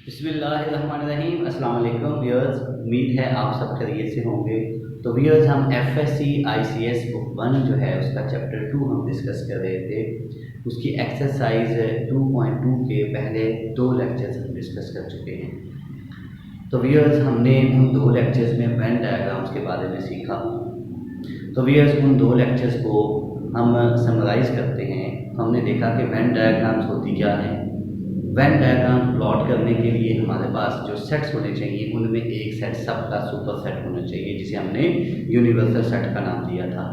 बिस्मिल्लाहिर्रहमानिर्रहीम। अस्सलाम वालेकुम व्यूअर्स, उम्मीद है आप सब खैरियत से होंगे। तो व्यूअर्स, हम एफएससी आईसीएस बुक 1 जो है उसका चैप्टर 2 हम डिस्कस कर रहे थे। उसकी एक्सरसाइज 2.2 के पहले 2 लेक्चर्स हम डिस्कस कर चुके हैं। तो व्यूअर्स, हमने उन 2 लेक्चर्स में वेन डायग्राम्स के बारे में सीखा। तो व्यूअर्स, उन 2 लेक्चर्स को हम समराइज़ करते हैं। हमने देखा कि वेन डायग्राम्स होती क्या है। वेन डायग्राम प्लॉट करने के लिए हमारे पास जो सेट्स होने चाहिए उनमें एक सेट सबका सुपर सेट होना चाहिए, जिसे हमने यूनिवर्सल सेट का नाम दिया था।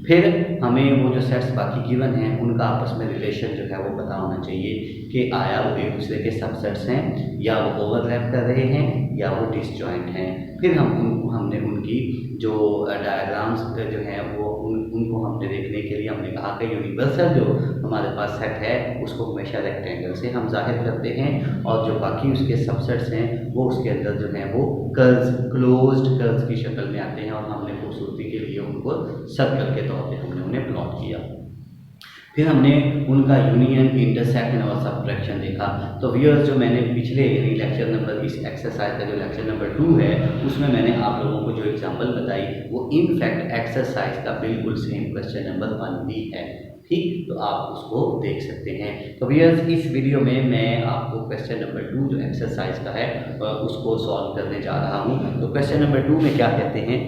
फिर हमें वो जो सेट्स बाकी गिवन हैं उनका आपस में रिलेशन जो है वो पता होना चाहिए कि आया वो एक दूसरे के सबसेट्स हैं, या वो ओवरलैप कर रहे हैं, या वो डिसजॉइंट हैं। फिर हमने उनकी जो डायग्राम्स जो हैं वो उनको हमने देखने के लिए हमने कहा कि यूनिवर्सल जो हमारे पास सेट है उसको हमेशा रेक्टेंगल से हम जाहिर करते हैं, और जो बाकी उसके सबसेट्स हैं वो उसके अंदर जो हैं वो कर्व्स, क्लोज्ड कर्व्स की शक्ल में आते हैं, और हमने खूबसूरती के लिए उनको सर्कल के तौर पे हमने उन्हें प्लॉट किया। फिर हमने उनका यूनियन, इंटरसेक्शन और सबट्रैक्शन देखा। तो व्यूअर्स, जो मैंने पिछले यानी लेक्चर नंबर, इस एक्सरसाइज का जो लेक्चर नंबर 2 है उसमें मैंने आप लोगों को जो एग्जांपल बताई वो इन फैक्ट एक्सरसाइज का बिल्कुल सेम क्वेश्चन नंबर 1 भी है। ठीक, तो आप उसको देख सकते हैं। तो व्यूअर्स, इस वीडियो में मैं आपको क्वेश्चन नंबर 2 जो एक्सरसाइज का है उसको सॉल्व करने जा रहा हूँ। तो क्वेश्चन नंबर 2 में क्या कहते हैं,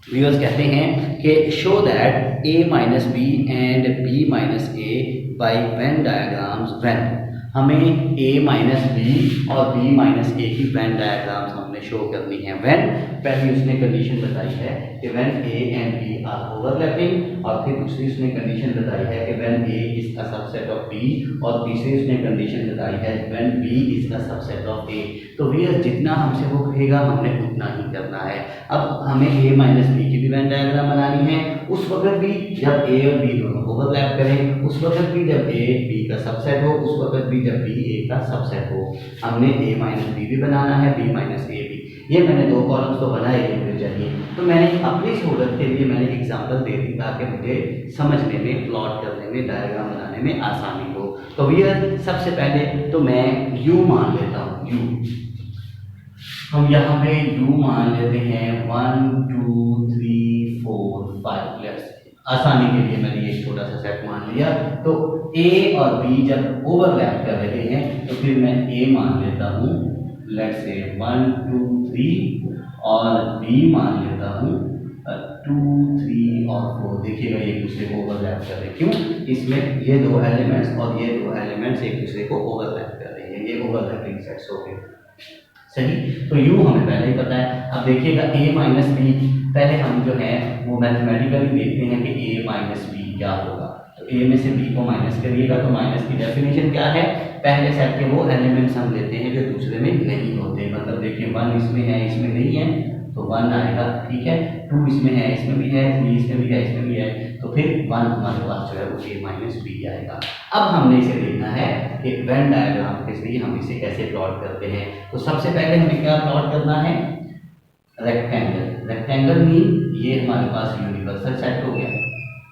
व्यूअर्स कहते हैं कि show that a minus B and b minus A by Venn diagrams Venn. हमें a माइनस बी और b माइनस ए की वेन डायग्राम्स हमने शो करनी है। वेन पहली उसने कंडीशन बताई है कि when a and b are overlapping, और फिर दूसरी उसने कंडीशन बताई है कि when a is a subset of b, और तीसरी उसने कंडीशन बताई है when b is a subset of a। तो व्यूअर्स, जितना हमसे वो कहेगा हमने उतना ही करना है। अब हमें a माइनस बी की भी वेन डायग्राम बनानी है, उस वक्त भी जब a और b दोनों ओवरलैप करें, उस वक्त भी जब a b का सबसेट हो, उस वक्त भी जब b a का सबसेट हो। हमने a माइनस बी भी बनाना है, b माइनस ए भी। ये मैंने 2 कॉलम्स तो बनाए ही मुझे चाहिए, तो मैंने अपनी सहूलत के लिए मैंने एग्जाम्पल दे दी ताकि मुझे समझने में, प्लॉट करने में, डायग्राम बनाने में आसानी हो। तो भैया सबसे पहले तो मैं u मान लेता हूँ। u हम यहाँ पे u मान लेते हैं 1 2 3 4 5। लेट्स आसानी के लिए मैंने ये छोटा सा सेट मान लिया। तो a और b जब ओवरलैप कर रहे हैं तो फिर मैं a मान लेता हूँ, लेट्स से 1 2 3, और b मान लेता हूँ 2 3 और 4। देखिएगा ये एक दूसरे को ओवरलैप कर रहे हैं। क्यों? इसमें ये 2 एलिमेंट्स और ये 2 एलिमेंट्स एक दूसरे को ओवरलैप कर रहे हैं, ये ओवरलैपिंग सेट्स हो गए। सही, तो u हमें पहले ही पता है। अब देखिएगा a माइनस बी, पहले हम जो है वो मैथमेटिकली देखते हैं कि a माइनस बी क्या होगा। तो a में से b को माइनस करिएगा, तो माइनस की डेफिनेशन क्या है, पहले सेट के वो एलिमेंट्स हम लेते हैं जो दूसरे में नहीं होते। मतलब देखिए 1 इसमें है, इसमें नहीं है, तो 1 आएगा, ठीक है। 2 इसमें है, इसमें भी है, 3 इसमें भी है, इसमें भी है, तो फिर 1 हमारे पास जो है वो a माइनस बी आएगा। अब हमने इसे देखना है कि वेन डायग्राम के जरिए हम इसे कैसे प्लॉट करते हैं। तो सबसे पहले हमें क्या प्लॉट करना है, रेक्टेंगल। रेक्टेंगल मीन ये हमारे पास यूनिवर्सल सेट हो गया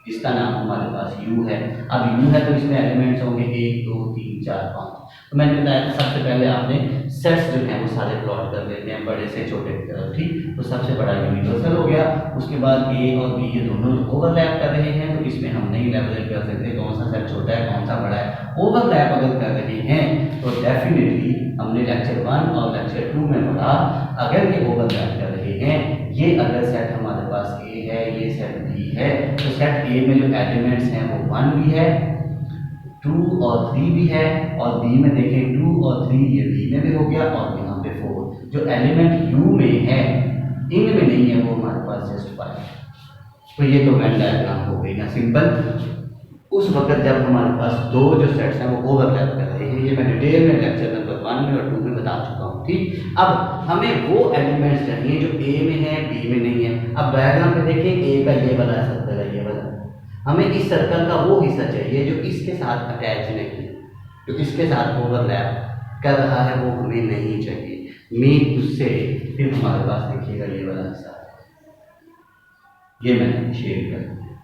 जिसका नाम हमारे पास u है। अब u है तो इसमें एलिमेंट्स होंगे 1 2 3 4 5। तो मैंने बताया था सबसे पहले आपने सेट्स जो है वो सारे प्लॉट कर लेते हैं बड़े से छोटे की तरफ। ठीक, तो सबसे बड़ा यूनिवर्सल हो गया। उसके बाद a और b ये दोनों ओवरलैप कर रहे हैं, तो इसमें हम नहीं लेवल कर सकते कौन सा सेट छोटा है कौन सा बड़ा है। ओवरलैप अगर कर रहे हैं तो डेफिनेटली हमने लेक्चर 1 और लेक्चर 2 में पढ़ा, अगर ये ओवरलैप कर रहे हैं, ये अगर सेट हमारे पास a है, ये सेट b है, तो सेट a में जो एलिमेंट्स हैं वो 1 भी है, 2 और 3 भी है, और b में देखें 2 और 3 ये b में भी हो गया, और यहाँ पे 4। जो एलिमेंट u में है इनमें नहीं है, वो हमारे पास जस्ट 5। तो ये तो वेन डायग्राम हो गई ना सिंपल। उस वक्त जब हमारे पास 2 जो सेट्स हैं वो ओवरलैप कर रहे हैं, ये मैं डिटेल में लेक्चर नंबर 1 में और 2 में बता चुका हूँ। ठीक, अब हमें वो एलिमेंट्स चाहिए जो a में है b में नहीं है। अब डायग्राम पे देखिए a का ये वाला सर्कल है, ये वाला, हमें इस सर्कल का वो हिस्सा चाहिए जो इसके साथ अटैच नहीं है, जो इसके साथ ओवरलैप कर रहा है, वो हमें नहीं चाहिए। मीन उससे फिर हमारे पास देखिएगा ये वाला हिस्सा, ये मैंने शेड कर दिया।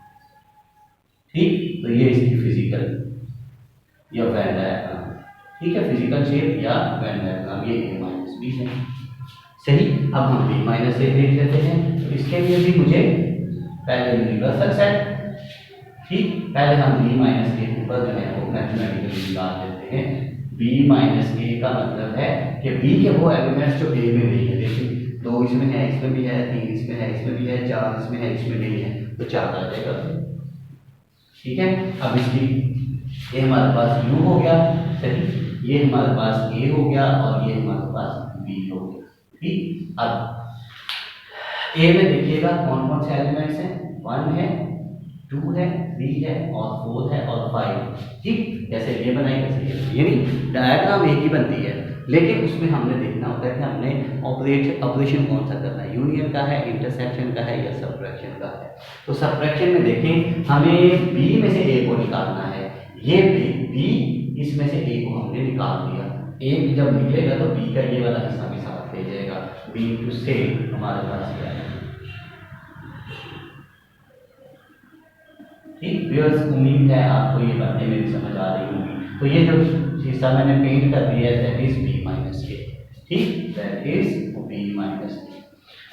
ठीक, तो ये इसकी फिजिकल या वेन डायग्राम। ठीक है, फिजिकल शेप या वेन डायग्राम, ये a माइनस बी है। सही, अब हम b माइनस ए देख लेते हैं। तो इसके लिए भी मुझे पहले यूनिवर्सल सेट, ठीक, पहले हम b माइनस ए ऊपर जो है वो मैथमेटिकली निकाल लेते हैं। b माइनस ए का मतलब है कि b के वो एलिमेंट्स जो a में नहीं है, देखिए 2 इसमें है, इसमें भी है, 3 इसमें है, इसमें भी है, 4 इसमें है, इसमें नहीं है, तो 4 आ जाएगा। ठीक है, अब इसकी ये हमारे पास u हो गया, सही, ये हमारे पास a हो गया और ये हमारे पास b हो गया। ठीक, अब a में देखिएगा कौन कौन से एलिमेंट्स हैं, 1 है, 2 है, 3 है और 4 है और 5। ठीक, जैसे ये बनाई वैसे ये नहीं, डायग्राम एक ही बनती है, लेकिन उसमें हमने देखना होता है कि हमने ऑपरेशन कौन सा करना है, यूनियन का है, इंटरसेक्शन का है या सबट्रैक्शन का है। तो सबट्रैक्शन में देखें, हमें b में से a को निकालना है, ये b इसमें से a को हमने निकाल दिया, a जब निकलेगा तो b का ये वाला हिस्सा भी साथ ले जाएगा, b टू से हमारे पास क्या है। ठीक, व्यूअर्स, उम्मीद है आपको ये बातें मेरी समझ आ रही होंगी। तो ये जो हिस्सा मैंने पेंट कर दिया है that is b minus a। ठीक, that is b minus a।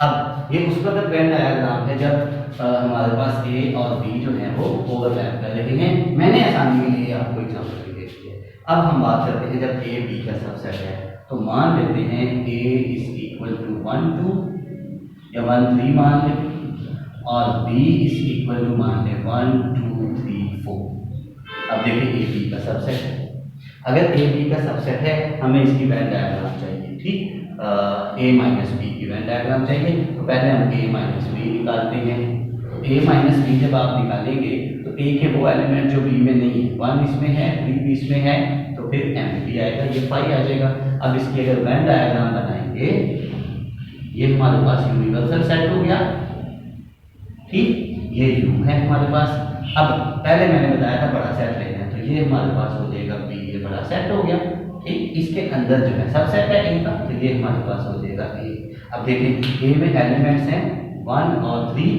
अब ये उस वक्त वेन डायग्राम है जब हमारे पास a और b जो है वो ओवरलैप कर रहे हैं। मैंने आसानी के लिए आपको एग्जांपल भी दे दिया है। अब हम बात करते हैं जब a b का सबसेट है, तो मान लेते हैं a इज इक्वल टू 1 2 या 1 3 मान लें, और b इज इक्वल टू मान लें 1 2 3 4। अब देखिए ए बी का सबसेट है, अगर ए बी का सबसेट है हमें इसकी वेन डायग्राम चाहिए। ठीक, ए माइनस बी की वेन डायग्राम चाहिए, तो पहले हम ए माइनस बी निकालते हैं। तो ए माइनस बी जब आप निकालेंगे तो ए के वो एलिमेंट जो बी में नहीं है, 1 इसमें है, 3 भी इसमें है, तो फिर एम भी आएगा, ये 5 आ जाएगा। अब इसकी अगर वेन डायग्राम बनाएंगे, ये हमारे पास यूनिवर्सल सेट हो गया। ठीक, ये u है हमारे पास। अब पहले मैंने बताया था बड़ा सेट लेना है, तो ये हमारे पास हो जाएगा b, ये बड़ा सेट हो गया। ठीक, इसके अंदर जो है सब सेट है a का, तो ये हमारे पास हो जाएगा a। अब देखिए a में एलिमेंट्स हैं 1 और 3,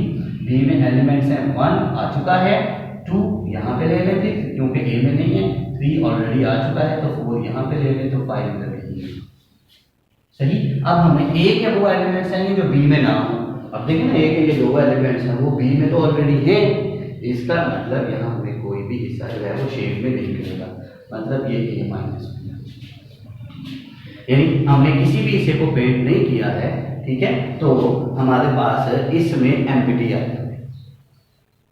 b में एलिमेंट्स हैं 1 आ चुका है, 2 यहाँ पे ले लेते क्योंकि a में नहीं है, 3 ऑलरेडी आ चुका है, तो 4 यहाँ पे ले लेते, तो 5 इधर नहीं है। सही, अब हमें a के वो एलिमेंट्स चाहिए जो b में ना हो। अब देखिए ना, a के ये 2 एलिमेंट्स हैं वो b में तो ऑलरेडी है, इसका मतलब यहाँ हमें कोई भी हिस्सा जो है वो शेप में नहीं मिलेगा, मतलब ये a माइनस बी, यानी हमने किसी भी हिस्से को पेंट नहीं किया है। ठीक है, तो हमारे पास इसमें एम्प्टी आ जाता है।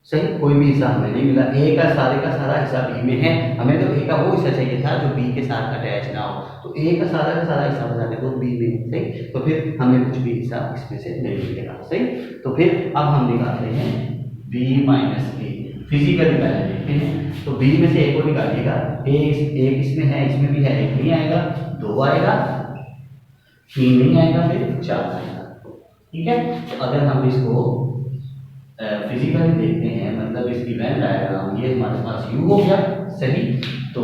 सही, कोई भी हिस्सा हमें नहीं मिला, a का सारा हिस्सा b में है, हमें तो a का वो हिस्सा चाहिए था जो b के साथ अटैच ना हो, तो a का सारा हिस्सा बताने को b में। सही, तो फिर हमें कुछ भी हिस्सा इसमें से नहीं मिलेगा। सही, तो फिर अब हम निकालते हैं b माइनस a, फिजिकली पहले देखते हैं। तो b में से a को निकालिएगा, एक इसमें है, इसमें भी है, एक नहीं आएगा, 2 आएगा, 3 नहीं आएगा, फिर 4 आएगा। ठीक है, तो अगर हम इसको फिजिकली देखते हैं, मतलब इसकी वेन डायग्राम, ये हमारे पास u हो गया। सही, तो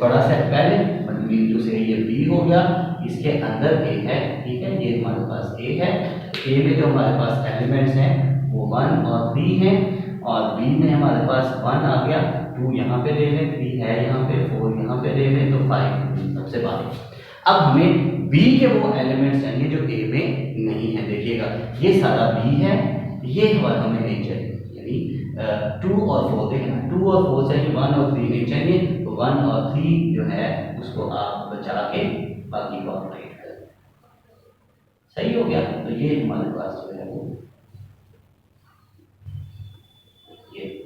बड़ा सेट पहले, मतलब इंटू से ये b हो गया, इसके अंदर a है। ठीक है, ये हमारे पास a है, a में जो हमारे पास एलिमेंट्स हैं वो 1 और 3 हैं, और b में हमारे पास 1 आ गया, 2 यहाँ पे ले लें, 3 है यहाँ पे, 4 यहाँ पे ले लें, तो 5 सबसे बाहर। अब हमें b के वो एलिमेंट्स चाहिए जो a में नहीं है। देखिएगा ये सारा b है, ये हमें नहीं चाहिए, यानी 2 और 4, देखना 2 और 4 चाहिए, 1 और 3 नहीं चाहिए, तो 1 और 3 जो है उसको आप बचा के बाकी को आप राइट कर। सही हो गया, तो ये हमारे पास जो है वो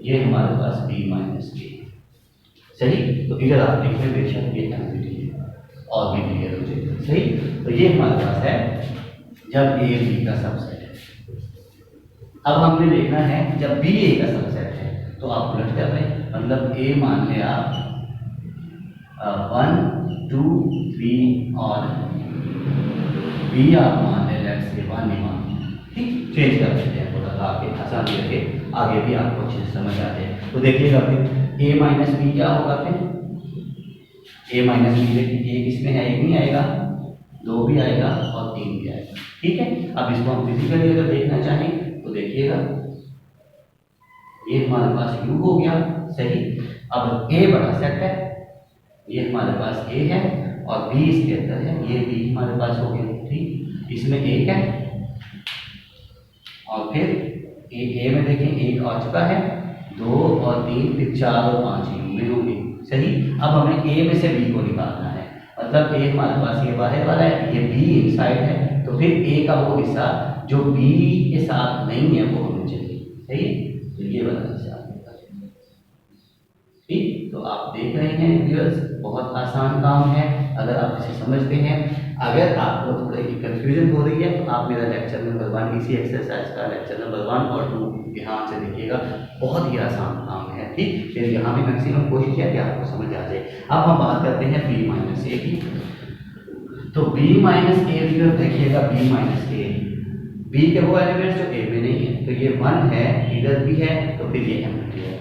ये हमारे पास b माइनस a। सही, तो इधर आप देखते बेशक ये एम्प्टी है और भी क्लियर हो जाएगा। सही, तो ये हमारे पास है जब a b का सबसेट है। अब हमने देखना है जब b a का सबसेट है, तो आप उलट कर रहे हैं, मतलब a मान लें आप 1 2 3 और b आप मान लें लेट्स से 1 ही मान। ठीक, चेंज कर देते हैं थोड़ा सा आगे, आसानी रखे, आगे भी आपको अच्छे से समझ आ जाए। तो देखिएगा फिर a माइनस बी क्या होगा, फिर a माइनस बी, देखिए एक इसमें है, एक नहीं आएगा, 2 भी आएगा और 3 भी आएगा। ठीक है, अब इसको हम फिजिकली अगर देखना चाहें तो देखिएगा ये हमारे पास u हो गया। सही, अब a बड़ा सेट है, ये हमारे पास a है, और बी इसके अंदर है, ये बी हमारे पास हो गया। ठीक, इसमें एक है और फिर ए में देखें एक आ चुका है, 2 और 3, फिर 4 और 5 में होंगे। सही, अब हमें ए में से बी को निकालना है, मतलब ए हमारे पास ये बाहर वाला है, ये बी इनसाइड है, तो फिर ए का वो हिस्सा जो बी के साथ नहीं है वो हमें चाहिए। सही, तो ये वाला हिस्सा। ठीक, तो आप देख रहे हैं व्यूअर्स, बहुत आसान काम है अगर आप इसे समझते हैं। अगर आपको थोड़ी कंफ्यूजन हो रही है तो आप मेरा लेक्चर नंबर 1 इसी एक्सरसाइज का लेक्चर नंबर 1 और 2 ध्यान से देखिएगा, बहुत ही आसान काम है। ठीक, फिर यहाँ भी मैक्सिमम कोशिश है कि आपको समझ आ जाए। अब हम बात करते हैं बी माइनस ए की। तो बी माइनस ए देखिएगा, बी माइनस ए, बी के वो एलिमेंट्स जो ए में नहीं है, तो ये 1 है, इधर भी है, तो फिर ये एम्प्टी है,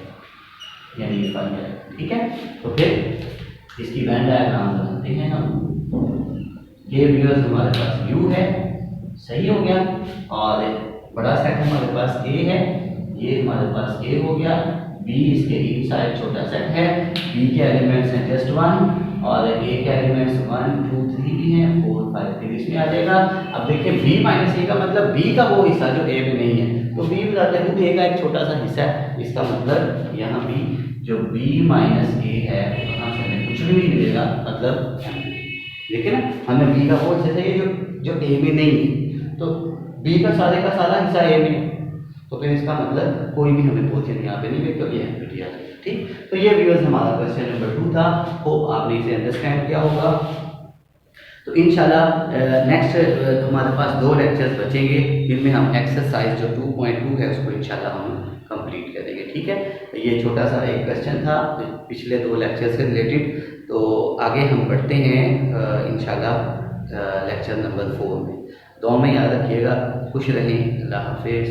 यानी ये 1 है। ठीक है, तो फिर इसकी वेन डायग्राम बनाते हैं हम। ये व्यूअर्स हमारे पास U है, सही हो गया, और बड़ा सेट हमारे पास A है, ये हमारे पास A हो गया, B इसके इनसाइड छोटा सेट है, B के एलिमेंट्स हैं जस्ट 1 और A के एलिमेंट्स 1 2 3 भी हैं, 4 5 फिर इसमें आ जाएगा। अब देखिए B माइनस A का मतलब B का वो हिस्सा जो A में नहीं है, तो B में जाता है A का एक छोटा सा हिस्सा है, इसका मतलब यहाँ B जो B माइनस A है वहाँ से हमें कुछ भी नहीं मिलेगा, मतलब देखिए ना, हमें B का वो हिस्सा चाहिए जो A में नहीं है, तो B का सारा हिस्सा A में है, तो फिर इसका मतलब कोई भी हमें पोजीशन यहाँ पे नहीं मिलेगी, तो ये एम्प्टी आ जाएगी। ठीक, तो ये व्यूअर्स हमारा क्वेश्चन नंबर 2 था, होप आपने इसे अंडरस्टैंड किया होगा। तो इंशाल्लाह नेक्स्ट हमारे पास 2 लेक्चर्स बचेंगे जिनमें हम एक्सरसाइज जो 2.2 है उसको इंशाल्लाह हम कंप्लीट करेंगे। ठीक है, तो ये छोटा सा एक क्वेश्चन था पिछले 2 लेक्चर से रिलेटेड। तो आगे हम बढ़ते हैं इंशाल्लाह लेक्चर नंबर 4 में। दुआ में याद रखिएगा, खुश रहें, अल्लाह हाफिज़।